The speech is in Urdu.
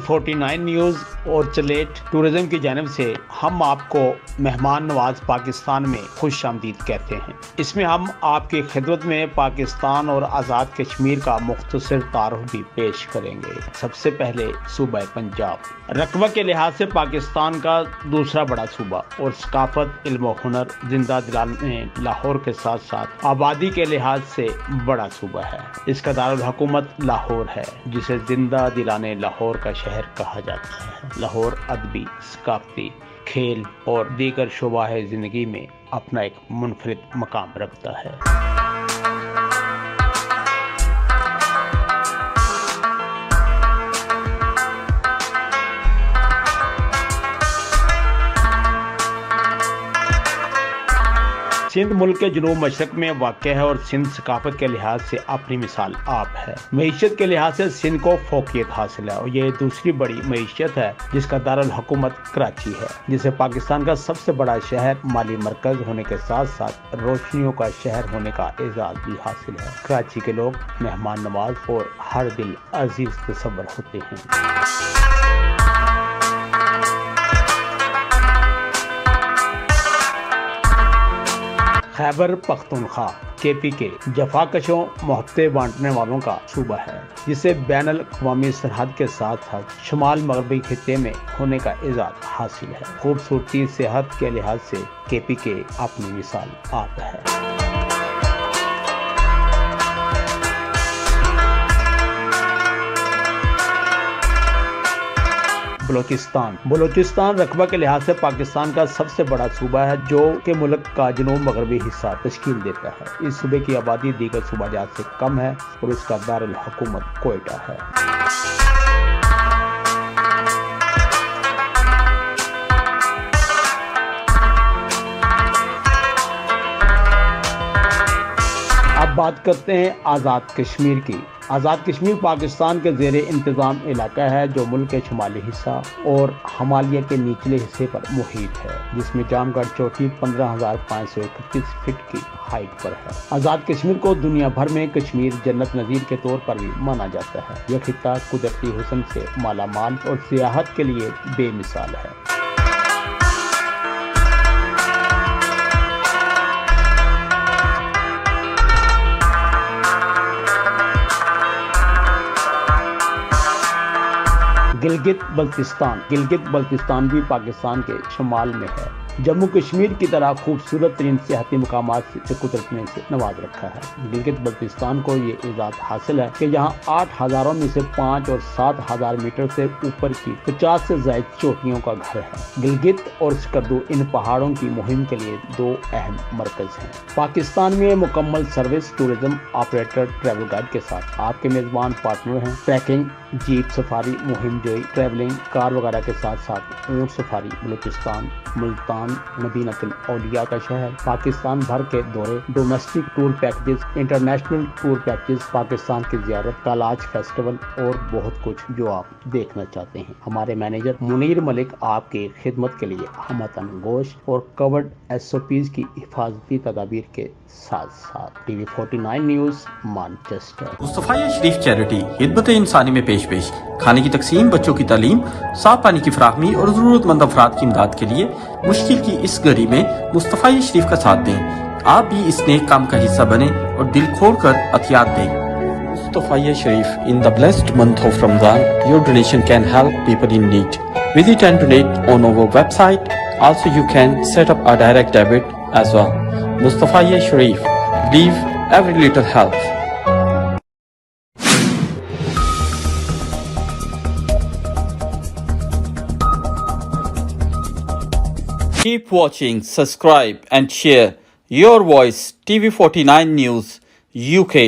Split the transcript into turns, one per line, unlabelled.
49 نیوز اور چلیٹ ٹورزم کی جانب سے ہم آپ کو مہمان نواز پاکستان میں خوش آمدید کہتے ہیں۔ اس میں ہم آپ کی خدمت میں پاکستان اور آزاد کشمیر کا مختصر تعارف بھی پیش کریں گے۔ سب سے پہلے صوبہ پنجاب، رقبہ کے لحاظ سے پاکستان کا دوسرا بڑا صوبہ اور ثقافت، علم و ہنر، زندہ دلانے لاہور کے ساتھ ساتھ آبادی کے لحاظ سے بڑا صوبہ ہے۔ اس کا دارالحکومت لاہور ہے، جسے زندہ دلانے لاہور کا شہر کہا جاتا ہے۔ لاہور ادبی، ثقافتی، کھیل اور دیگر شعبہ زندگی میں اپنا ایک منفرد مقام رکھتا ہے۔ سندھ ملک کے جنوب مشرق میں واقع ہے اور سندھ ثقافت کے لحاظ سے اپنی مثال آپ ہے۔ معیشت کے لحاظ سے سندھ کو فوقیت حاصل ہے اور یہ دوسری بڑی معیشت ہے جس کا دارالحکومت کراچی ہے، جسے پاکستان کا سب سے بڑا شہر، مالی مرکز ہونے کے ساتھ ساتھ روشنیوں کا شہر ہونے کا اعزاز بھی حاصل ہے۔ کراچی کے لوگ مہمان نواز اور ہر دل عزیز تصور ہوتے ہیں۔ خیبر پختونخوا KPK جفاکشوں، محبتیں بانٹنے والوں کا صوبہ ہے، جسے بین الاقوامی سرحد کے ساتھ ساتھ شمال مغربی خطے میں ہونے کا اعزاز حاصل ہے۔ خوبصورتی، صحت کے لحاظ سے KPK اپنی مثال آپ ہے۔ بلوچستان رقبہ کے لحاظ سے پاکستان کا سب سے بڑا صوبہ ہے، جو کہ ملک کا جنوب مغربی حصہ تشکیل دیتا ہے۔ اس صوبے کی آبادی دیگر صوبہ جات سے کم ہے اور اس کا دارالحکومت کوئٹہ ہے۔ اب بات کرتے ہیں آزاد کشمیر کی۔ آزاد کشمیر پاکستان کے زیر انتظام علاقہ ہے، جو ملک کے شمالی حصہ اور ہمالیہ کے نچلے حصے پر محیط ہے، جس میں جام گڑھ چوٹی 15,531 فٹ کی ہائٹ پر ہے۔ آزاد کشمیر کو دنیا بھر میں کشمیر جنت نظیر کے طور پر بھی مانا جاتا ہے۔ یہ خطہ قدرتی حسن سے مالا مال اور سیاحت کے لیے بے مثال ہے۔ گلگت بلتستان بھی پاکستان کے شمال میں ہے۔ جموں کشمیر کی طرح خوبصورت ترین سیاحتی مقامات سے قدرت نے نواز رکھا ہے۔ گلگت بلتستان کو یہ اعزاز حاصل ہے کہ یہاں 8,000 میں سے 5 اور 7,000 میٹر سے اوپر کی 50 سے زائد چوٹیوں کا گھر ہے۔ گلگت اور سکردو ان پہاڑوں کی مہم کے لیے 2 اہم مرکز ہیں۔ پاکستان میں مکمل service tourism operator travel guide کے ساتھ آپ کے میزبان پارٹنر ہیں۔ ٹریکنگ، جیپ سفاری، مہم جوئی، ٹریولنگ کار وغیرہ کے ساتھ ساتھ اونٹ سفاری۔ بلوچستان، ملتان مدینہ الاولیاء کا شہر، پاکستان بھر کے دورے، domestic tour packages, international tour packages, Pakistan کی زیارت، کالاج فیسٹیول اور بہت کچھ جو آپ دیکھنا چاہتے ہیں۔ ہمارے مینیجر منیر ملک آپ کی خدمت کے لیے ہمتن گوشت اور کورڈ SOPs کی حفاظتی تدابیر کے ساتھ ساتھ TV49 نیوز مانچسٹر۔
مصطفیہ شریف چیریٹی خدمت انسانی میں پیش کھانے کی تقسیم، بچوں کی تعلیم، صاف پانی کی فراہمی اور ضرورت مند افراد کی امداد کے لیے مشکل کی اس گھڑی میں مصطفیہ شریف کا ساتھ دیں۔ آپ بھی اس نیک کام کا حصہ بنیں اور دل کھول کر عطیات دیں۔ مصطفیہ شریف in the blessed month of Ramadan, your donation can help people in need. Visit and donate on our website. Also, you can set up a direct debit as well. Mustafia Sharif, believe every little helps. Keep watching, subscribe and share. Your Voice TV49 News UK.